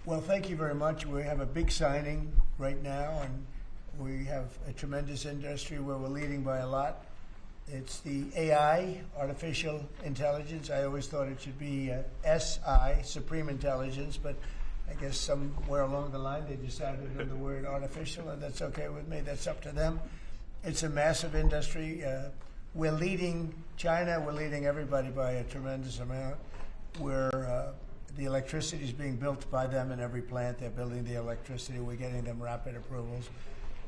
Well, thank you very much. We have a big signing right now, and we have a tremendous industry where we're leading by a lot. It's the AI, artificial intelligence. I always thought it should be SI, supreme intelligence, but I guess somewhere along the line they decided on the word artificial, and that's okay with me. That's up to them. It's a massive industry. We're leading China. We're leading everybody by a tremendous amount. The electricity is being built by them in every plant. They're building the electricity. We're getting them rapid approvals.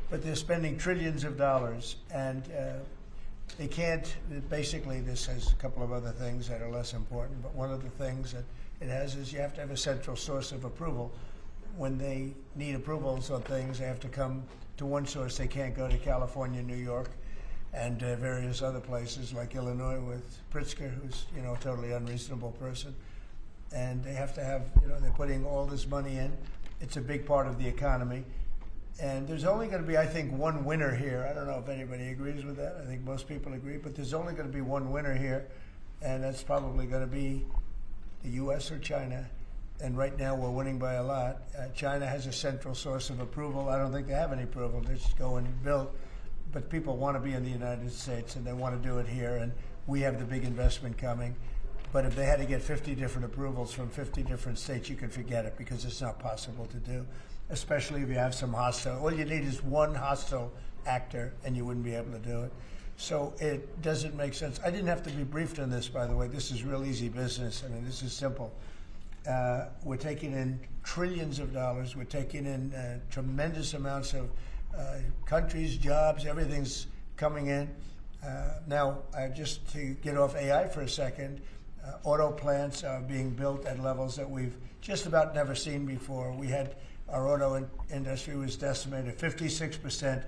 But they're spending trillions of dollars, and they can't, basically this has a couple of other things that are less important, but one of the things that it has is you have to have a central source of approval. When they need approvals on things, they have to come to one source. They can't go to California, New York, and various other places like Illinois with Pritzker, who's, a totally unreasonable person. And they have to have, they're putting all this money in. It's a big part of the economy. And there's only going to be, I think, one winner here. I don't know if anybody agrees with that. I think most people agree, but there's only going to be one winner here, and that's probably going to be the U.S. or China. And right now we're winning by a lot. China has a central source of approval. I don't think they have any approval. They just go and build. But people want to be in the United States, and they want to do it here, and we have the big investment coming. But if they had to get 50 different approvals from 50 different states, you could forget it, because it's not possible to do, especially if you have some hostile. All you need is one hostile actor, and you wouldn't be able to do it. So it doesn't make sense. I didn't have to be briefed on this, by the way. This is real easy business. I mean, this is simple. We're taking in trillions of dollars. We're taking in tremendous amounts of countries, jobs, everything's coming in. Now, just to get off AI for a second, auto plants are being built at levels that we've just about never seen before. Our auto industry was decimated. 56%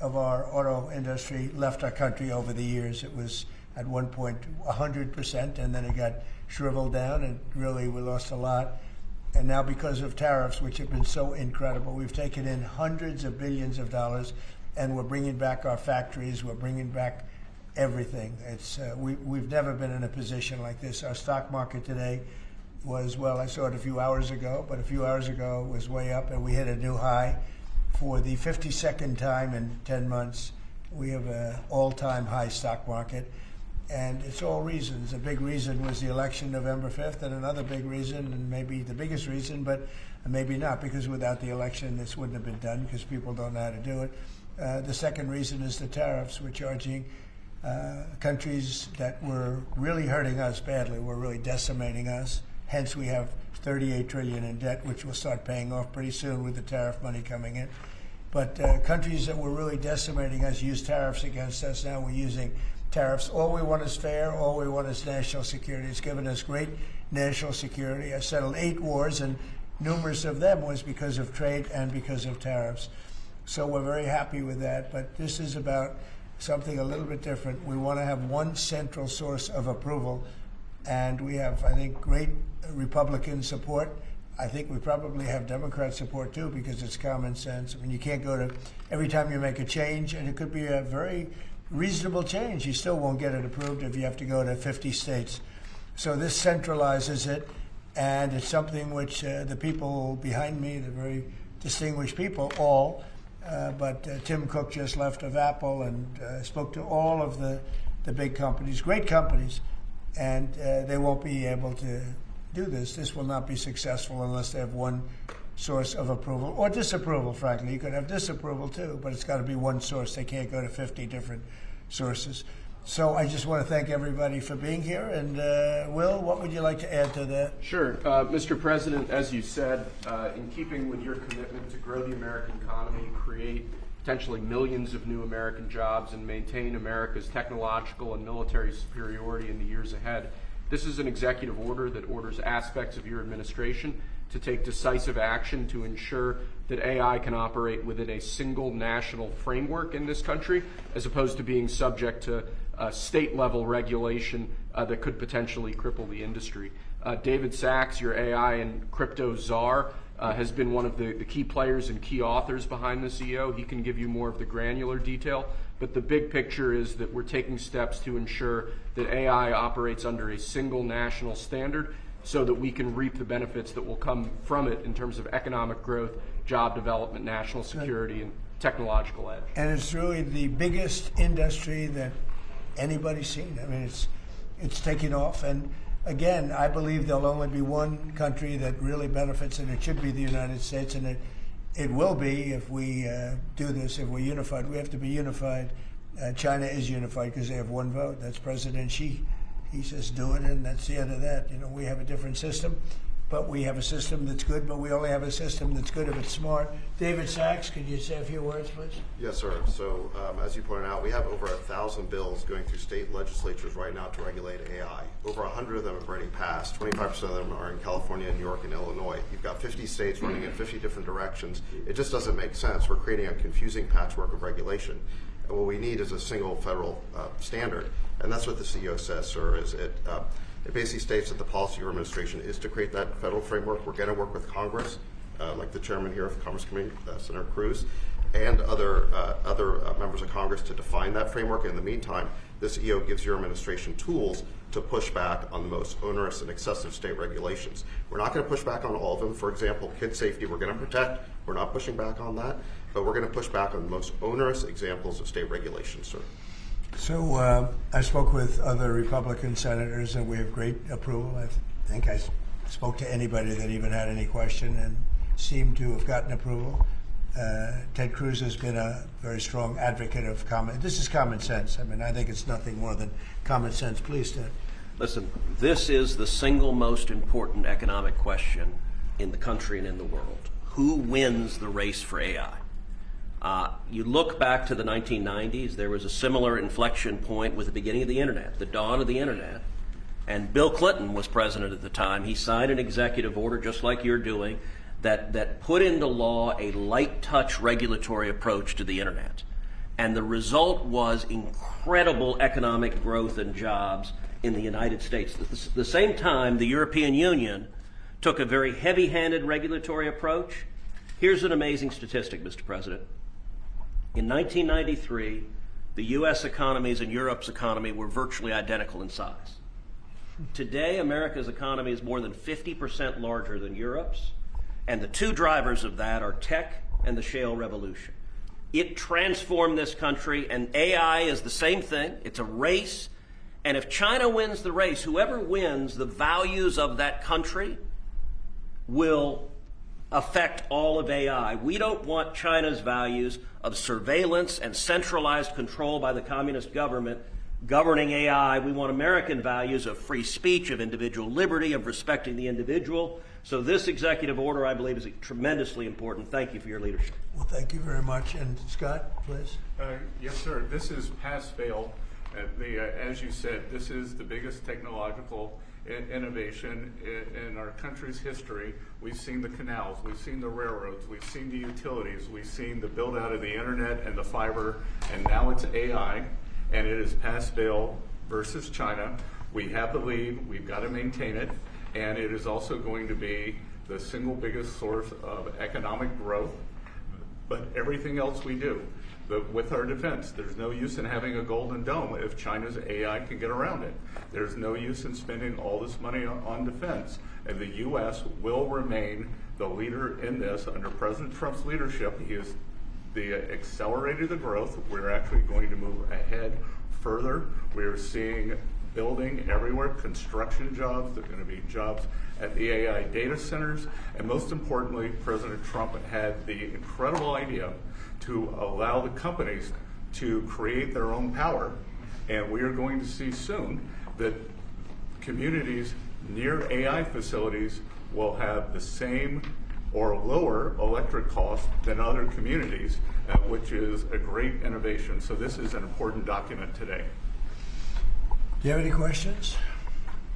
of our auto industry left our country over the years. It was at one point 100%, and then it got shriveled down, and really we lost a lot. And now, because of tariffs, which have been so incredible, we've taken in hundreds of billions of dollars, and we're bringing back our factories. We're bringing back everything. We've never been in a position like this. Our stock market today was, well, I saw it a few hours ago, but a few hours ago it was way up, and we hit a new high for the 52nd time in 10 months. We have an all-time high stock market, and it's all reasons. A big reason was the election November 5th, and another big reason, and maybe the biggest reason, but maybe not, because without the election this wouldn't have been done, because people don't know how to do it. The second reason is the tariffs. We're charging countries that were really hurting us badly, were really decimating us. Hence, we have $38 trillion in debt, which will start paying off pretty soon with the tariff money coming in. But countries that were really decimating us use tariffs against us. Now we're using tariffs. All we want is fair. All we want is national security. It's given us great national security. I settled 8 wars, and numerous of them was because of trade and because of tariffs. So we're very happy with that. But this is about something a little bit different. We want to have one central source of approval, and we have, I think, great Republican support. I think we probably have Democrat support too, because it's common sense. I mean, you can't go to, every time you make a change, and it could be a very reasonable change, you still won't get it approved if you have to go to 50 states. So this centralizes it, and it's something which the people behind me, the very distinguished people, all, but Tim Cook just left of Apple, and spoke to all of the big companies, great companies, and they won't be able to do this. This will not be successful unless they have one source of approval, or disapproval, frankly. You could have disapproval too, but it's got to be one source. They can't go to 50 different sources. So I just want to thank everybody for being here. And Will, what would you like to add to that? Sure. Mr. President, as you said, in keeping with your commitment to grow the American economy, create potentially millions of new American jobs, and maintain America's technological and military superiority in the years ahead, this is an executive order that orders aspects of your administration to take decisive action to ensure that AI can operate within a single national framework in this country, as opposed to being subject to state-level regulation that could potentially cripple the industry. David Sachs, your AI and crypto czar, has been one of the key players and key authors behind this EO. He can give you more of the granular detail, but the big picture is that we're taking steps to ensure that AI operates under a single national standard so that we can reap the benefits that will come from it in terms of economic growth, job development, national security, and technological edge. And it's really the biggest industry that anybody's seen. I mean, it's taking off. And again, I believe there'll only be one country that really benefits, and it should be the United States. And it will be if we do this, if we're unified. We have to be unified. China is unified because they have one vote. That's President Xi. He says do it, and that's the end of that. You know, we have a different system, but we have a system that's good, but we only have a system that's good if it's smart. David Sachs, could you say a few words, please? Yes, sir. So, as you pointed out, we have over 1,000 bills going through state legislatures right now to regulate AI. Over 100 of them have already passed. 25% of them are in California, New York, and Illinois. You've got 50 states running in 50 different directions. It just doesn't make sense. We're creating a confusing patchwork of regulation. And what we need is a single federal standard. And that's what the CEO says, sir, is it basically states that the policy of your administration is to create that federal framework. We're going to work with Congress, like the chairman here of the Commerce Committee, Senator Cruz, and other members of Congress to define that framework. In the meantime, this EO gives your administration tools to push back on the most onerous and excessive state regulations. We're not going to push back on all of them. For example, kid safety, we're going to protect. We're not pushing back on that, but we're going to push back on the most onerous examples of state regulations, sir. So I spoke with other Republican senators, and we have great approval. I think I spoke to anybody that even had any question and seemed to have gotten approval. Ted Cruz has been a very strong advocate of this is common sense. I mean, I think it's nothing more than common sense. Please, Ted. Listen, this is the single most important economic question in the country and in the world. Who wins the race for AI? You look back to the 1990s, there was a similar inflection point with the beginning of the internet, the dawn of the internet, and Bill Clinton was president at the time. He signed an executive order, just like you're doing, that put into law a light touch regulatory approach to the internet. And the result was incredible economic growth and jobs in the United States. At the same time, the European Union took a very heavy-handed regulatory approach. Here's an amazing statistic, Mr. President. In 1993, the U.S. economies and Europe's economy were virtually identical in size. Today, America's economy is more than 50% larger than Europe's, and the two drivers of that are tech and the shale revolution. It transformed this country, and AI is the same thing. It's a race, and if China wins the race, whoever wins, the values of that country will affect all of AI. We don't want China's values of surveillance and centralized control by the communist government governing AI. We want American values of free speech, of individual liberty, of respecting the individual. So this executive order, I believe, is tremendously important. Thank you for your leadership. Well, thank you very much. And Scott, please. Yes, sir. This is pass-fail. As you said, this is the biggest technological innovation in our country's history. We've seen the canals, we've seen the railroads, we've seen the utilities, we've seen the build out of the internet and the fiber, and now it's AI, and it is pass-fail versus China. We have the lead, we've got to maintain it, and it is also going to be the single biggest source of economic growth. But everything else we do, with our defense, there's no use in having a golden dome if China's AI can get around it. There's no use in spending all this money on defense. And the U.S. will remain the leader in this under President Trump's leadership. He has accelerated the growth. We're actually going to move ahead further. We're seeing building everywhere, construction jobs. There are going to be jobs at the AI data centers. And most importantly, President Trump had the incredible idea to allow the companies to create their own power. And we are going to see soon that communities near AI facilities will have the same or lower electric costs than other communities, which is a great innovation. So this is an important document today. Do you have any questions?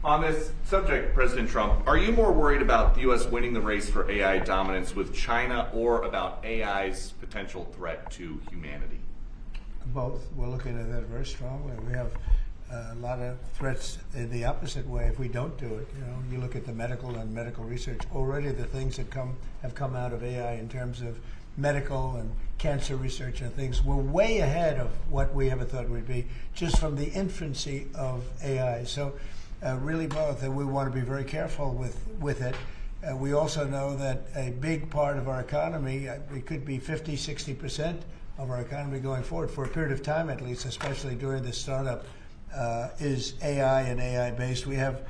On this subject, President Trump, are you more worried about the U.S. winning the race for AI dominance with China or about AI's potential threat to humanity? Both. We're looking at that very strongly. We have a lot of threats in the opposite way if we don't do it. You look at the medical and medical research. Already the things that have come out of AI in terms of medical and cancer research and things were way ahead of what we ever thought we'd be, just from the infancy of AI. So really both, and we want to be very careful with it. We also know that a big part of our economy, it could be 50, 60% of our economy going forward for a period of time at least, especially during the startup, is AI and AI-based. We have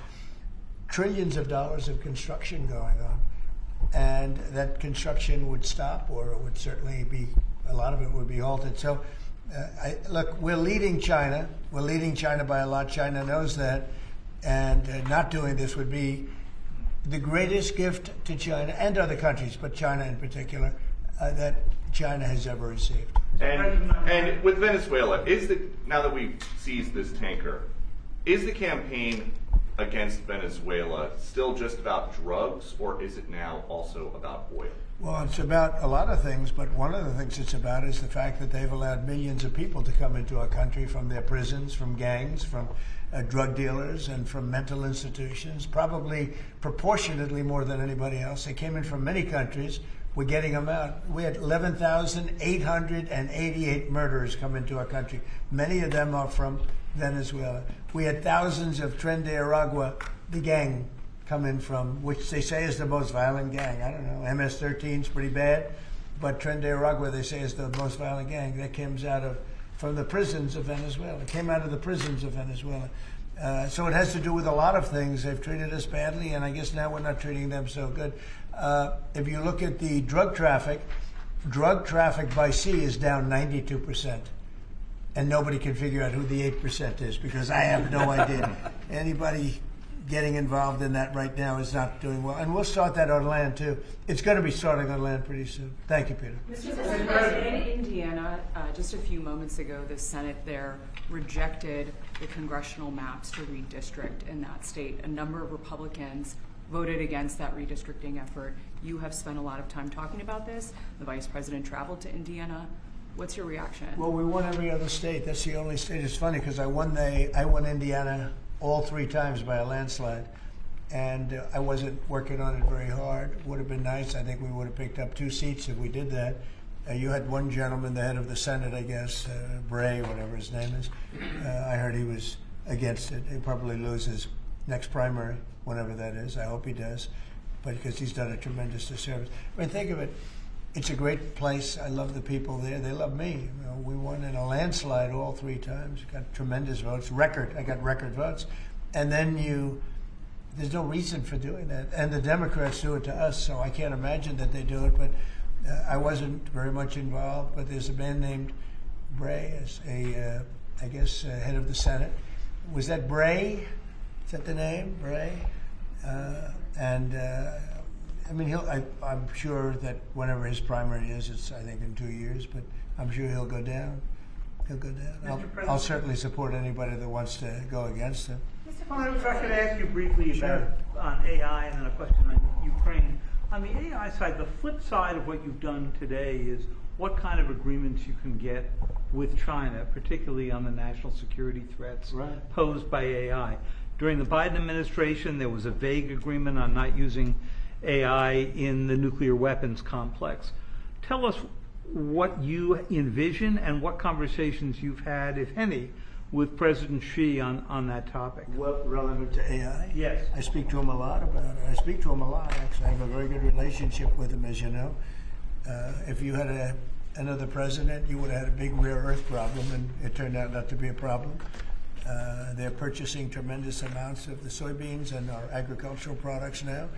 trillions of dollars of construction going on, and that construction would stop, or it would certainly be, a lot of it would be halted. So look, we're leading China. We're leading China by a lot. China knows that, and not doing this would be the greatest gift to China and other countries, but China in particular, that China has ever received. And with Venezuela, now that we've seized this tanker, is the campaign against Venezuela still just about drugs, or is it now also about oil? Well, it's about a lot of things, but one of the things it's about is the fact that they've allowed millions of people to come into our country from their prisons, from gangs, from drug dealers, and from mental institutions, probably proportionately more than anybody else. They came in from many countries. We're getting them out. We had 11,888 murderers come into our country. Many of them are from Venezuela. We had thousands of Tren de Aragua, the gang, come in from, which they say is the most violent gang. I don't know, MS-13 is pretty bad, but Tren de Aragua, they say, is the most violent gang. That comes from the prisons of Venezuela. It came out of the prisons of Venezuela. So it has to do with a lot of things. They've treated us badly, and I guess now we're not treating them so good. If you look at the drug traffic by sea is down 92%. And nobody can figure out who the 8% is, because I have no idea. Anybody getting involved in that right now is not doing well. And we'll start that on land, too. It's going to be starting on land pretty soon. Thank you, Peter. Mr. President, in Indiana, just a few moments ago, the Senate there rejected the congressional maps to redistrict in that state. A number of Republicans voted against that redistricting effort. You have spent a lot of time talking about this. The Vice President traveled to Indiana. What's your reaction? Well, we won every other state. That's the only state. It's funny because I won Indiana all 3 times by a landslide, and I wasn't working on it very hard. Would have been nice. I think we would have picked up 2 seats if we did that. You had one gentleman, the head of the Senate, I guess, Bray, whatever his name is. I heard he was against it. He'll probably lose his next primary, whenever that is. I hope he does, but because he's done a tremendous disservice. I mean, think of it. It's a great place. I love the people there. They love me. We won in a landslide all 3 times. Got tremendous votes. I got record votes. And then there's no reason for doing that. And the Democrats do it to us, so I can't imagine that they do it. But I wasn't very much involved. But there's a man named Bray, as I guess, head of the Senate. Was that Bray? Is that the name, Bray? I mean, I'm sure that whenever his primary is, it's, I think, in 2 years, but I'm sure he'll go down. He'll go down. I'll certainly support anybody that wants to go against him. If I could ask you briefly about on AI and then a question on Ukraine. On the AI side, the flip side of what you've done today is what kind of agreements you can get with China, particularly on the national security threats posed by AI. During the Biden administration, there was a vague agreement on not using AI in the nuclear weapons complex. Tell us what you envision and what conversations you've had, if any, with President Xi on that topic. What, relevant to AI? Yes. I speak to him a lot about it. I speak to him a lot, actually. I have a very good relationship with him, as you know. If you had another president, you would have had a big rare earth problem, and it turned out not to be a problem. They're purchasing tremendous amounts of the soybeans and our agricultural products now.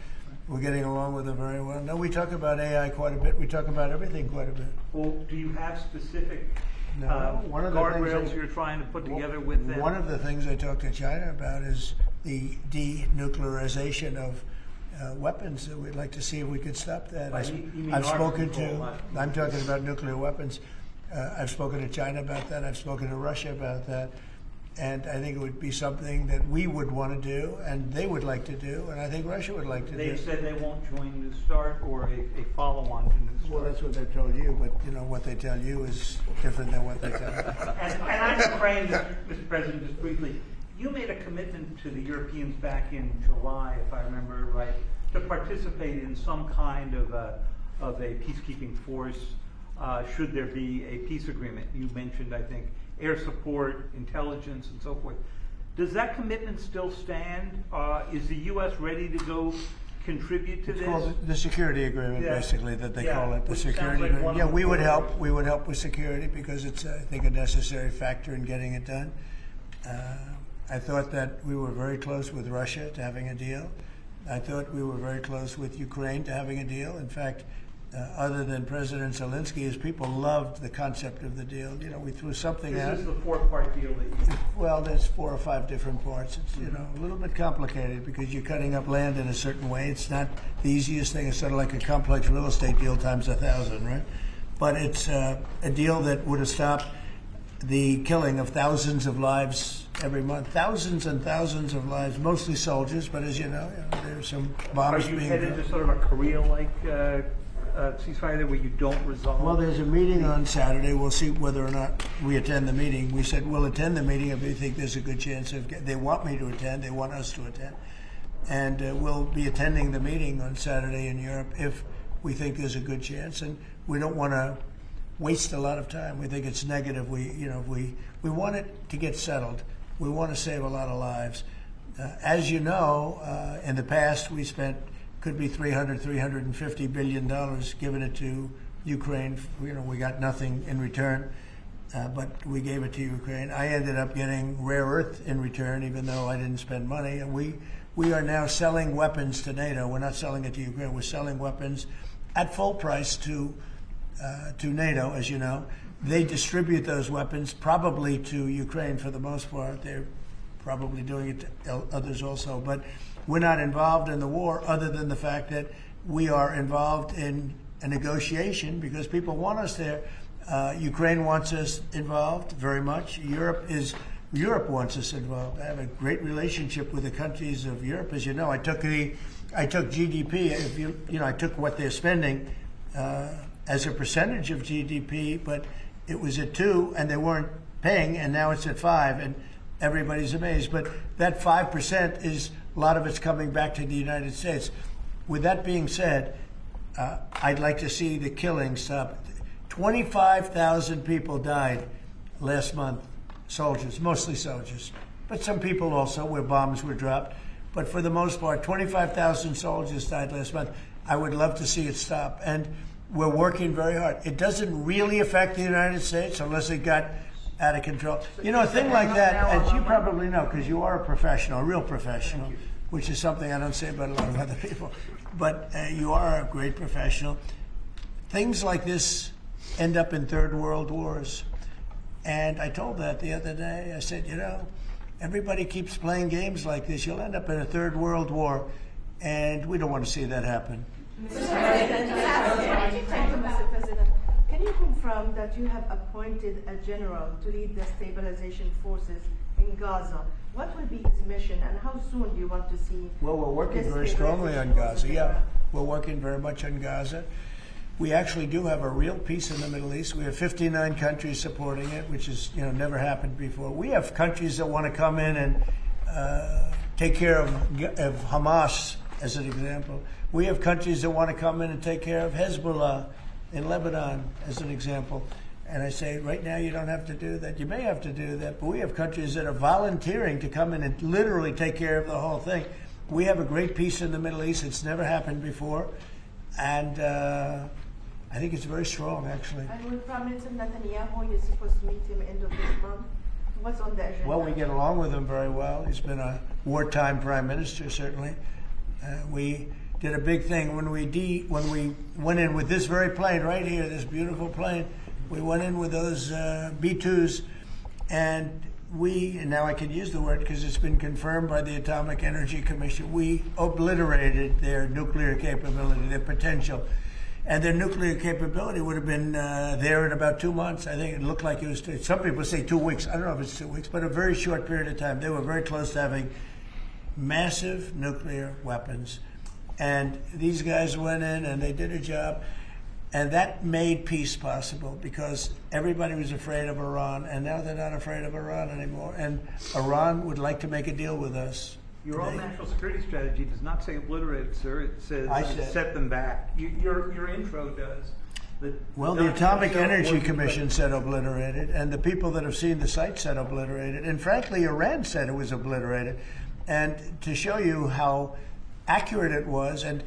We're getting along with them very well. No, we talk about AI quite a bit. We talk about everything quite a bit. Well, do you have specific one of the guardrails you're trying to put together with them? One of the things I talk to China about is the denuclearization of weapons. We'd like to see if we could stop that. I'm talking about nuclear weapons. I've spoken to China about that. I've spoken to Russia about that. And I think it would be something that we would want to do, and they would like to do, and I think Russia would like to do. They've said they won't join New START or a follow-on to New START. Well, that's what they told you, but you know what they tell you is different than what they tell me. And on Ukraine, Mr. President, just briefly, you made a commitment to the Europeans back in July, if I remember right, to participate in some kind of a peacekeeping force should there be a peace agreement. You mentioned, I think, air support, intelligence, and so forth. Does that commitment still stand? Is the U.S. ready to go contribute to It's this? called the security agreement, Yeah. basically, that they Yeah, call it, the which sounds security like agreement. one Yeah, of the we would four help. areas. We would help with security because it's, I think, a necessary factor in getting it done. I thought that we were very close with Russia to having a deal. I thought we were very close with Ukraine to having a deal. In fact, other than President Zelensky, his people loved the concept of the deal. You know, we threw something out. This is the four-part deal that you... Well, there's 4 or 5 different parts. It's, you know, a little bit complicated because you're cutting up land in a certain way. It's not the easiest thing. It's sort of like a complex real estate deal times 1,000, right? But it's a deal that would have stopped the killing of thousands of lives every month. Thousands and thousands of lives, mostly soldiers, but as you know there's some Are bombs you being headed dropped. to sort of a Korea-like ceasefire there where you don't resolve? Well, there's a meeting on Saturday. We'll see whether or not we attend the meeting. We said we'll attend the meeting if we think there's a good chance of. They want me to attend. They want us to attend, and we'll be attending the meeting on Saturday in Europe if we think there's a good chance. And we don't want to waste a lot of time. We think it's negative. We want it to get settled. We want to save a lot of lives. As you know, in the past we spent. Could be $350 billion, giving it to Ukraine. You know, we got nothing in return, but we gave it to Ukraine. I ended up getting rare earth in return, even though I didn't spend money. And we are now selling weapons to NATO. We're not selling it to Ukraine. We're selling weapons at full price to NATO, as you know. They distribute those weapons probably to Ukraine for the most part. They're probably doing it to others also, but we're not involved in the war other than the fact that we are involved in a negotiation because people want us there. Ukraine wants us involved very much. Europe wants us involved. I have a great relationship with the countries of Europe. As you know, I took GDP. I took what they're spending as a percentage of GDP, but it was at 2 and they weren't paying, and now it's at 5, and everybody's amazed. But that 5% is a lot of it's coming back to the United States. With that being said, I'd like to see the killing stop. 25,000 people died last month, soldiers, mostly soldiers, but some people also where bombs were dropped. But for the most part, 25,000 soldiers died last month. I would love to see it stop. And we're working very hard. It doesn't really affect the United States unless it got out of control. You know, a thing like that, as you probably know, because you are a professional, a real professional, which is something I don't say about a lot of other people, but you are a great professional. Things like this end up in third world wars. And I told that the other day. I said, you know, everybody keeps playing games like this. You'll end up in a third world war, and we don't want to see that happen. Mr. President, can you confirm that you have appointed a general to lead the stabilization forces in Gaza? What will be his mission, and how soon do you want to see? Well, we're working this very strongly on stabilization Gaza. Yeah, forces? we're working very much on Gaza. We actually do have a real peace in the Middle East. We have 59 countries supporting it, which is, you know, never happened before. We have countries that want to come in and take care of Hamas, as an example. We have countries that want to come in and take care of Hezbollah in Lebanon, as an example. And I say, right now you don't have to do that. You may have to do that, but we have countries that are volunteering to come in and literally take care of the whole thing. We have a great peace in the Middle East. It's never happened before. And I think it's very strong, actually. And with Prime Minister Netanyahu, you're supposed to meet him end of this month. What's on the agenda? Well, we get along with him very well. He's been a wartime prime minister, certainly. We did a big thing when we went in with this very plane right here, this beautiful plane. We went in with those B-2s, and now I can use the word because it's been confirmed by the Atomic Energy Commission, we obliterated their nuclear capability, their potential. And their nuclear capability would have been there in about 2 months. I think it looked like it was, some people say 2 weeks. I don't know if it's 2 weeks, but a very short period of time. They were very close to having massive nuclear weapons. And these guys went in and they did a job. And that made peace possible because everybody was afraid of Iran, and now they're not afraid of Iran anymore. And Iran would like to make a deal with us. Your own national security strategy does not say obliterate, sir. It says I said- set them back. Your intro does. Well, the Atomic Energy Commission said obliterated, and the people that have seen the site said obliterated, and frankly, Iran said it was obliterated. And to show you how accurate it was, and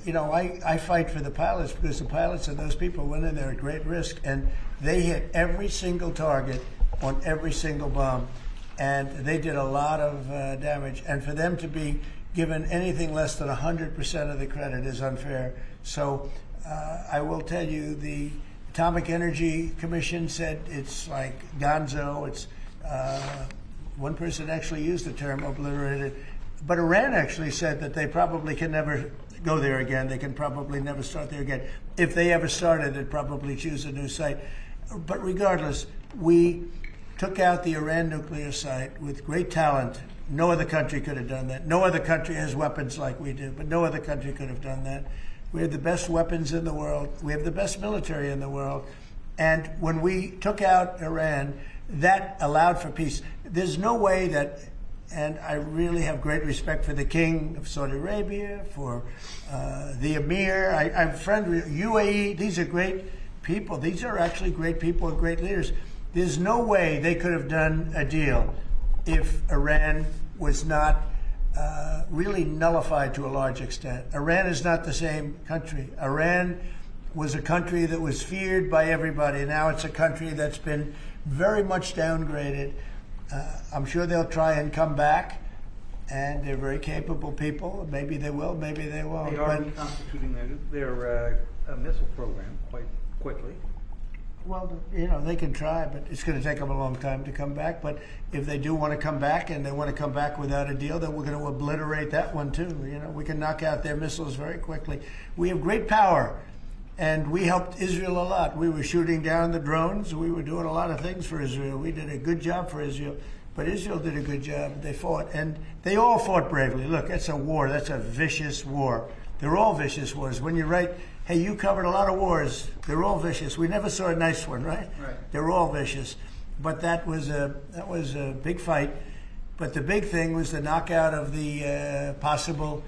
you know, I fight for the pilots because the pilots and those people went in there at great risk, and they hit every single target on every single bomb, and they did a lot of damage. And for them to be given anything less than 100% of the credit is unfair. So I will tell you, the Atomic Energy Commission said it's like gonzo. It's one person actually used the term obliterated, but Iran actually said that they probably can never go there again. They can probably never start there again. If they ever started, they'd probably choose a new site. But regardless, we took out the Iran nuclear site with great talent. No other country could have done that. No other country has weapons like we do, but no other country could have done that. We have the best weapons in the world. We have the best military in the world. And when we took out Iran, that allowed for peace. There's no way that, and I really have great respect for the King of Saudi Arabia, for the Emir. I'm friend with UAE. These are great people. These are actually great people and great leaders. There's no way they could have done a deal if Iran was not really nullified to a large extent. Iran is not the same country. Iran was a country that was feared by everybody. Now it's a country that's been very much downgraded. I'm sure they'll try and come back, and they're very capable people. Maybe they will, maybe they won't. They are reconstituting their missile program quite quickly. Well, you know, they can try, but it's going to take them a long time to come back. But if they do want to come back, and they want to come back without a deal, then we're going to obliterate that one too. You know, we can knock out their missiles very quickly. We have great power, and we helped Israel a lot. We were shooting down the drones. We were doing a lot of things for Israel. We did a good job for Israel, but Israel did a good job. They fought, and they all fought bravely. Look, that's a war. That's a vicious war. They're all vicious wars. When you write, hey, you covered a lot of wars, they're all vicious. We never saw a nice one, right? Right. They're all vicious. But that was a big fight. But the big thing was the knockout of the possible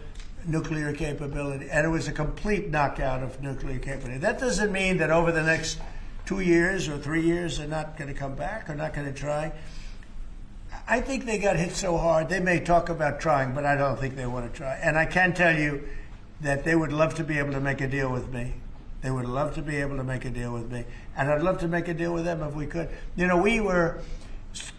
nuclear capability. And it was a complete knockout of nuclear capability. That doesn't mean that over the next 2 years or 3 years they're not going to come back or not going to try. I think they got hit so hard, they may talk about trying, but I don't think they want to try. And I can tell you that they would love to be able to make a deal with me. They would love to be able to make a deal with me. And I'd love to make a deal with them if we could. You know, we were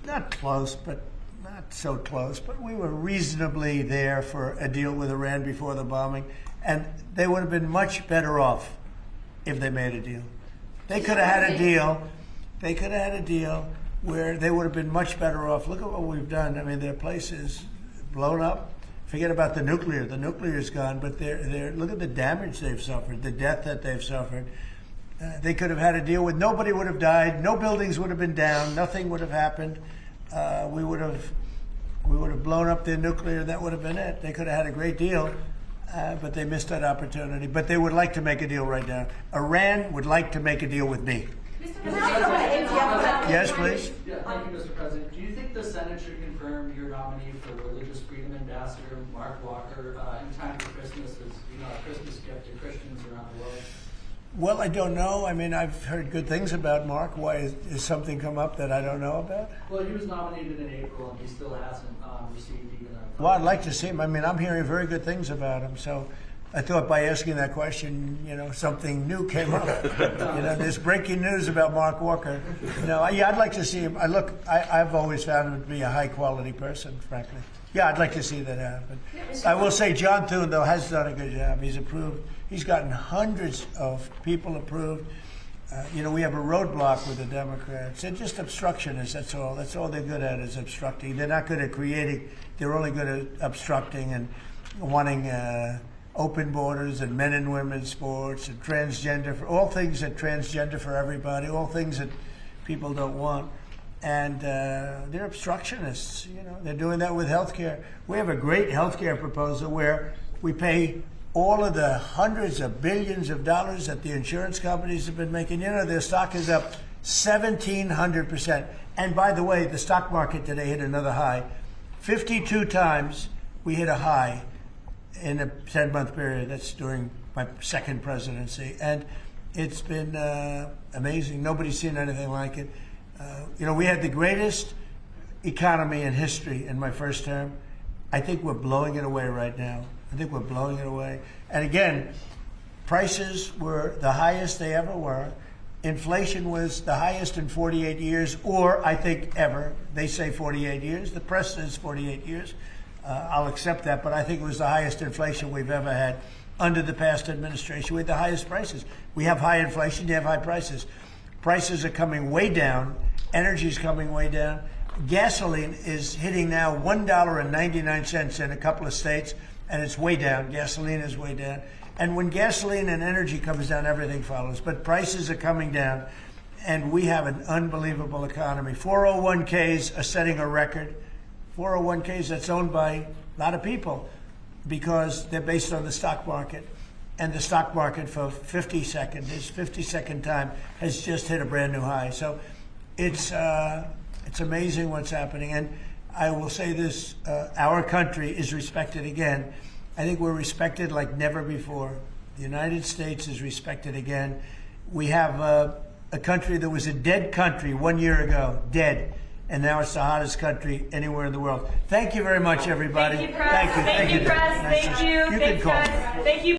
not close, but not so close, but we were reasonably there for a deal with Iran before the bombing. And they would have been much better off if they made a deal. They could have had a deal. They could have had a deal where they would have been much better off. Look at what we've done. I mean, their place is blown up. Forget about the nuclear. The nuclear is gone, but look at the damage they've suffered, the death that they've suffered. They could have had a deal with nobody would have died, no buildings would have been down, nothing would have happened. We would have blown up their nuclear, and that would have been it. They could have had a great deal, but they missed that opportunity. But they would like to make a deal right now. Iran would like to make a deal with me. Yes, please. Yeah, thank you, Mr. President. Do you think the Senate should confirm your nominee for Religious Freedom Ambassador, Mark Walker, in time for Christmas, as you know, a Christmas gift to Christians around the world? Well, I don't know. I mean, I've heard good things about Mark. Why is something come up that I don't know about? Well, he was nominated in April, and he still hasn't received even a... Well, I'd like to see him. I mean, I'm hearing very good things about him. So I thought by asking that question, you know, something new came up. You know, there's breaking news about Mark Walker. You know, yeah, I'd like to see him. I've always found him to be a high-quality person, frankly. Yeah, I'd like to see that happen. I will say John Thune, though, has done a good job. He's approved. He's gotten hundreds of people approved. You know, we have a roadblock with the Democrats. They're just obstructionists, that's all. That's all they're good at is obstructing. They're not good at creating. They're only good at obstructing and wanting open borders and men and women's sports and transgender, for all things that transgender for everybody, all things that people don't want. And they're obstructionists, you know. They're doing that with health care. We have a great health care proposal where we pay all of the hundreds of billions of dollars that the insurance companies have been making. You know, their stock is up 1,700%. And by the way, the stock market today hit another high. 52 times we hit a high in a 10-month period. That's during my second presidency. And it's been amazing. Nobody's seen anything like it. You know, we had the greatest economy in history in my first term. I think we're blowing it away right now. I think we're blowing it away. And again, prices were the highest they ever were. Inflation was the highest in 48 years, or I think ever. They say 48 years. The press says 48 years. I'll accept that, but I think it was the highest inflation we've ever had under the past administration. We had the highest prices. We have high inflation, you have high prices. Prices are coming way down. Energy is coming way down. Gasoline is hitting now $1.99 in a couple of states, and it's way down. Gasoline is way down. And when gasoline and energy comes down, everything follows. But prices are coming down, and we have an unbelievable economy. 401ks are setting a record. 401ks that's owned by a lot of people because they're based on the stock market. And the stock market for 52nd time has just hit a brand new high. So it's amazing what's happening. And I will say this, our country is respected again. I think we're respected like never before. The United States is respected again. We have a country that was a dead country 1 year ago, dead. And now it's the hottest country anywhere in the world. Thank you very much, everybody. Thank you, Press. Thank you, Press. Thank you. You can call. Thank you.